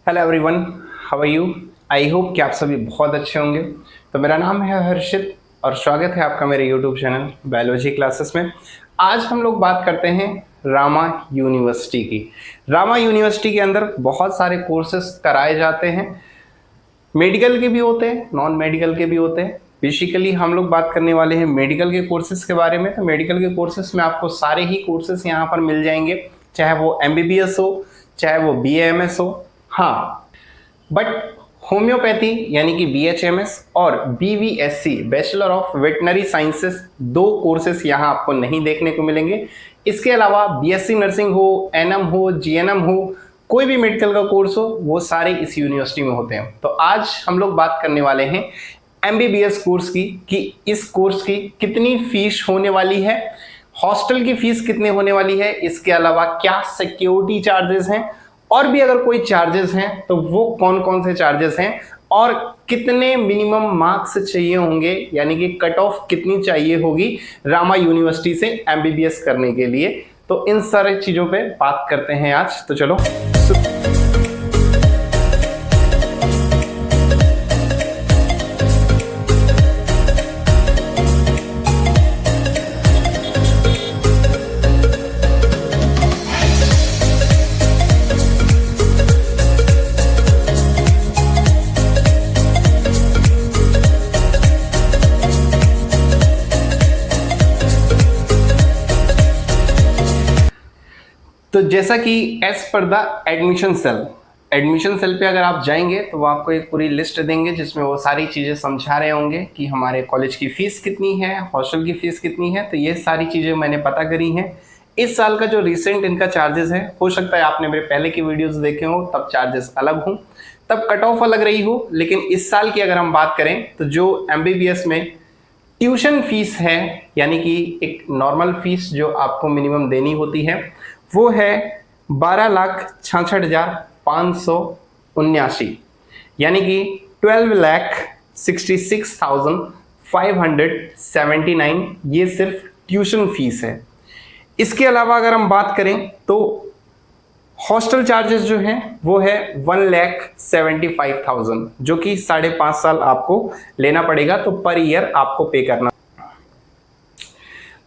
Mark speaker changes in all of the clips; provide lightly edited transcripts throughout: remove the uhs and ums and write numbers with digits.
Speaker 1: Hello everyone, how are you. I hope कि आप सभी बहुत अच्छे होंगे। तो मेरा नाम है हर्षित और स्वागत है आपका मेरे यूट्यूब चैनल बायोलॉजी क्लासेस में। आज हम लोग बात करते हैं रामा यूनिवर्सिटी की। रामा यूनिवर्सिटी के अंदर बहुत सारे कोर्सेस कराए जाते हैं, मेडिकल के भी होते हैं, नॉन मेडिकल के भी होते हैं। बेसिकली हम लोग बात करने वाले हैं मेडिकल के कोर्सेज के बारे में। तो मेडिकल के कोर्सेज में आपको सारे ही कोर्सेज यहाँ पर मिल जाएंगे, चाहे वो MBBS हो, चाहे वो BAMS हो। हाँ, बट होम्योपैथी यानी कि BHMS और BVSC bachelor of veterinary sciences दो कोर्सेस यहाँ आपको नहीं देखने को मिलेंगे। इसके अलावा BSc नर्सिंग हो, NM हो, GNM हो, कोई भी मेडिकल का कोर्स हो, वो सारे इस यूनिवर्सिटी में होते हैं। तो आज हम लोग बात करने वाले हैं MBBS कोर्स की कि इस कोर्स की कितनी फीस होने वाली है, हॉस्टल की फीस कितने होने वाली है, इसके अलावा क्या सिक्योरिटी चार्जेस हैं, और भी अगर कोई चार्जेस हैं तो वो कौन कौन से चार्जेस हैं, और कितने मिनिमम मार्क्स चाहिए होंगे, यानी कि कट ऑफ कितनी चाहिए होगी रामा यूनिवर्सिटी से MBBS करने के लिए। तो इन सारे चीजों पे बात करते हैं आज। तो चलो तो जैसा कि as per the admission cell पे अगर आप जाएंगे तो वो आपको एक पूरी लिस्ट देंगे जिसमें वो सारी चीज़ें समझा रहे होंगे कि हमारे कॉलेज की फ़ीस कितनी है, हॉस्टल की फ़ीस कितनी है। तो ये सारी चीज़ें मैंने पता करी हैं। इस साल का जो रिसेंट इनका चार्जेस है, हो सकता है आपने मेरे पहले की वीडियोस देखे हो तब चार्जेस अलग हों, तब कट ऑफ अलग रही हो, लेकिन इस साल की अगर हम बात करें तो जो MBBS में ट्यूशन फीस है, यानी कि एक नॉर्मल फीस जो आपको मिनिमम देनी होती है, वो है 12,66,579, यानी कि 12,66,579 ये सिर्फ ट्यूशन फीस है। इसके अलावा अगर हम बात करें तो हॉस्टल चार्जेस जो हैं वो है 1,75,000, जो कि 5.5 साल आपको लेना पड़ेगा, तो पर ईयर आपको पे करना।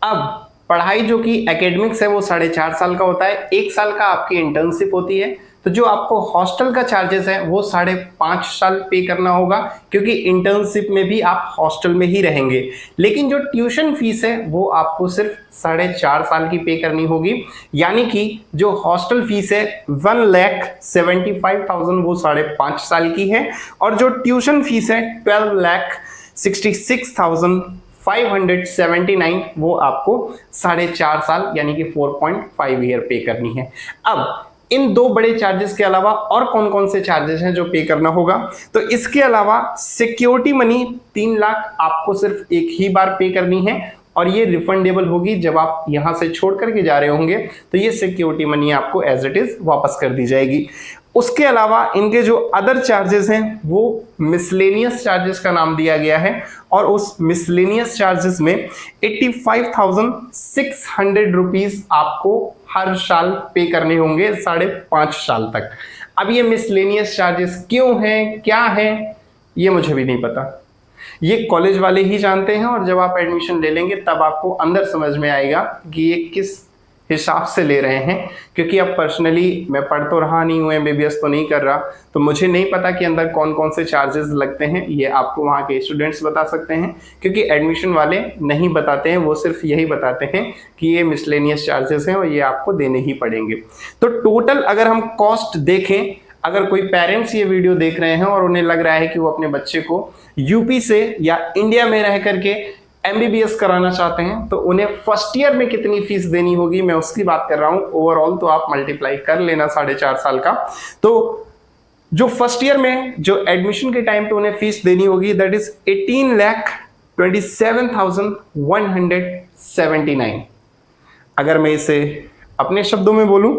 Speaker 1: अब पढ़ाई जो कि एकेडमिक्स है वो 4.5 साल का होता है, 1 साल का आपकी इंटर्नशिप होती है। तो जो आपको हॉस्टल का चार्जेस है वो 5.5 साल पे करना होगा, क्योंकि इंटर्नशिप में भी आप हॉस्टल में ही रहेंगे। लेकिन जो ट्यूशन फीस है वो आपको सिर्फ 4.5 साल की पे करनी होगी, यानी कि जो हॉस्टल फीस है 1,75,000 वो 5.5 साल की है, और जो ट्यूशन फीस है 12,66,579 वो आपको 4.5 साल यानी कि 4.5 ईयर पे करनी है। अब इन दो बड़े चार्जेस के अलावा और कौन कौन से चार्जेस हैं जो पे करना होगा, तो इसके अलावा सिक्योरिटी मनी 3 लाख आपको सिर्फ एक ही बार पे करनी है, और ये रिफंडेबल होगी। जब आप यहां से छोड़ करके जा रहे होंगे तो ये सिक्योरिटी मनी आपको एज इट इज वापस कर दी जाएगी। उसके अलावा इनके जो अदर चार्जेस हैं वो मिसलेनियस चार्जेस का नाम दिया गया है, और उस मिसलेनियस चार्जेस में 85,600 रुपीज आपको हर साल पे करने होंगे 5.5 साल तक। अब ये मिसलेनियस चार्जेस क्यों हैं, क्या है, ये मुझे भी नहीं पता, ये कॉलेज वाले ही जानते हैं, और जब आप एडमिशन ले लेंगे तब आपको अंदर समझ में आएगा कि ये किस हिसाब से ले रहे हैं। क्योंकि अब पर्सनली मैं पढ़ तो रहा नहीं हूँ, MBBS तो नहीं कर रहा, तो मुझे नहीं पता कि अंदर कौन कौन से चार्जेस लगते हैं। ये आपको वहाँ के स्टूडेंट्स बता सकते हैं, क्योंकि एडमिशन वाले नहीं बताते हैं, वो सिर्फ यही बताते हैं कि ये मिसलेनियस चार्जेस हैं और ये आपको देने ही पड़ेंगे। तो टोटल अगर हम कॉस्ट देखें, अगर कोई पेरेंट्स ये वीडियो देख रहे हैं और उन्हें लग रहा है कि वो अपने बच्चे को यूपी से या इंडिया में रह करके MBBS कराना चाहते हैं, तो उन्हें फर्स्ट ईयर में कितनी फीस देनी होगी, मैं उसकी बात कर रहा हूं। ओवरऑल तो आप मल्टीप्लाई कर लेना 4.5 साल का। तो जो फर्स्ट ईयर में जो एडमिशन के टाइम पे उन्हें फीस देनी होगी, दैट इज 18,27,179। अगर मैं इसे अपने शब्दों में बोलूं,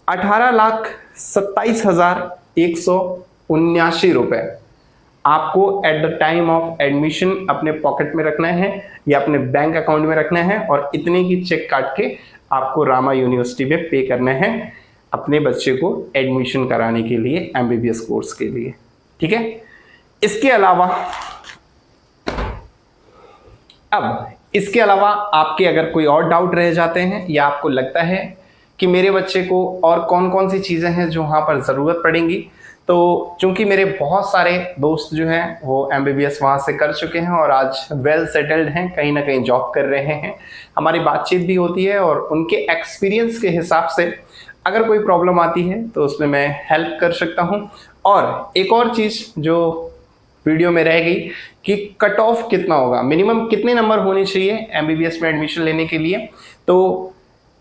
Speaker 1: 18,27,179 रुपए आपको at the time of admission अपने पॉकेट में रखना है या अपने बैंक अकाउंट में रखना है, और इतने की चेक काट के आपको रामा यूनिवर्सिटी में पे करना है। अपने बच्चे को एडमिशन कराने के लिए एमबीबीएस कोर्स के लिए। ठीक है, इसके अलावा आपके अगर कोई और डाउट रह जाते हैं या आपको लगता है कि मेरे बच्चे को और कौन कौन सी चीज़ें हैं जो वहाँ पर ज़रूरत पड़ेंगी, तो चूंकि मेरे बहुत सारे दोस्त जो हैं वो एमबीबीएस वहाँ से कर चुके हैं और आज वेल सेटल्ड हैं, कहीं ना कहीं जॉब कर रहे हैं, हमारी बातचीत भी होती है और उनके एक्सपीरियंस के हिसाब से अगर कोई प्रॉब्लम आती है तो उसमें मैं हेल्प कर सकता हूँ। और एक और चीज़ जो वीडियो में रह गई कि कट ऑफ कितना होगा, मिनिमम कितने नंबर होने चाहिए एमबीबीएस में एडमिशन लेने के लिए। तो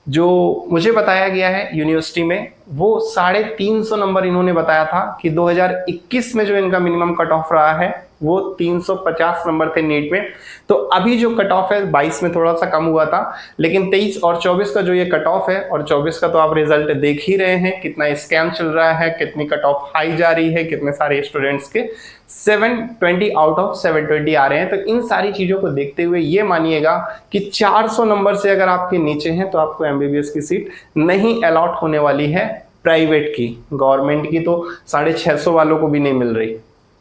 Speaker 1: जो मुझे बताया गया है यूनिवर्सिटी में वो 350 नंबर इन्होंने बताया था कि 2021 में जो इनका मिनिमम कट ऑफ रहा है वो 350 नंबर थे नीट में। तो अभी जो कट ऑफ है 22 में थोड़ा सा कम हुआ था, लेकिन 23 और 24 का जो ये कट ऑफ है, और 24 का तो आप रिजल्ट देख ही रहे हैं कितना स्कैम चल रहा है, कितनी कट ऑफ हाई जा रही है, कितने सारे स्टूडेंट्स के 720 आउट ऑफ 720 आ रहे हैं। तो इन सारी चीज़ों को देखते हुए ये मानिएगा कि 400 नंबर से अगर आपके नीचे हैं तो आपको एमबीबीएस की सीट नहीं अलॉट होने वाली है प्राइवेट की। गवर्नमेंट की तो 650 वालों को भी नहीं मिल रही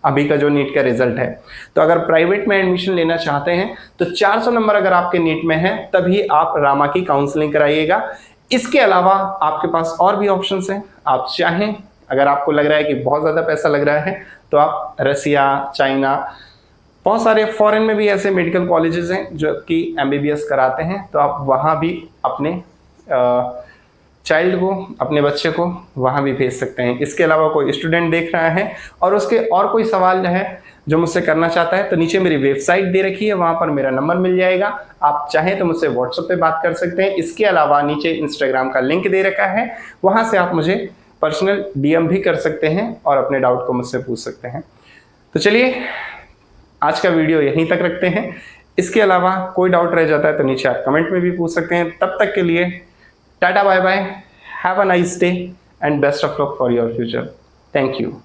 Speaker 1: अभी का जो नीट का रिजल्ट है। तो अगर प्राइवेट में एडमिशन लेना चाहते हैं तो 400 नंबर अगर आपके नीट में है तभी आप रामा की काउंसलिंग कराइएगा। इसके अलावा आपके पास और भी ऑप्शंस हैं। आप चाहें, अगर आपको लग रहा है कि बहुत ज़्यादा पैसा लग रहा है तो आप रसिया, चाइना, बहुत सारे फॉरेन में भी ऐसे मेडिकल कॉलेजेस हैं जो कि एमबीबीएस कराते हैं, तो आप वहाँ भी अपने चाइल्ड को, अपने बच्चे को वहाँ भी भेज सकते हैं। इसके अलावा कोई स्टूडेंट देख रहा है और उसके और कोई सवाल है जो मुझसे करना चाहता है तो नीचे मेरी वेबसाइट दे रखी है, वहाँ पर मेरा नंबर मिल जाएगा। आप चाहें तो मुझसे व्हाट्सएप पे बात कर सकते हैं। इसके अलावा नीचे इंस्टाग्राम का लिंक दे रखा है, वहाँ से आप मुझे पर्सनल डीएम भी कर सकते हैं और अपने डाउट को मुझसे पूछ सकते हैं। तो चलिए आज का वीडियो यहीं तक रखते हैं। इसके अलावा कोई डाउट रह जाता है तो नीचे आप कमेंट में भी पूछ सकते हैं। तब तक के लिए tata bye bye, have a nice day and best of luck for your future. Thank you.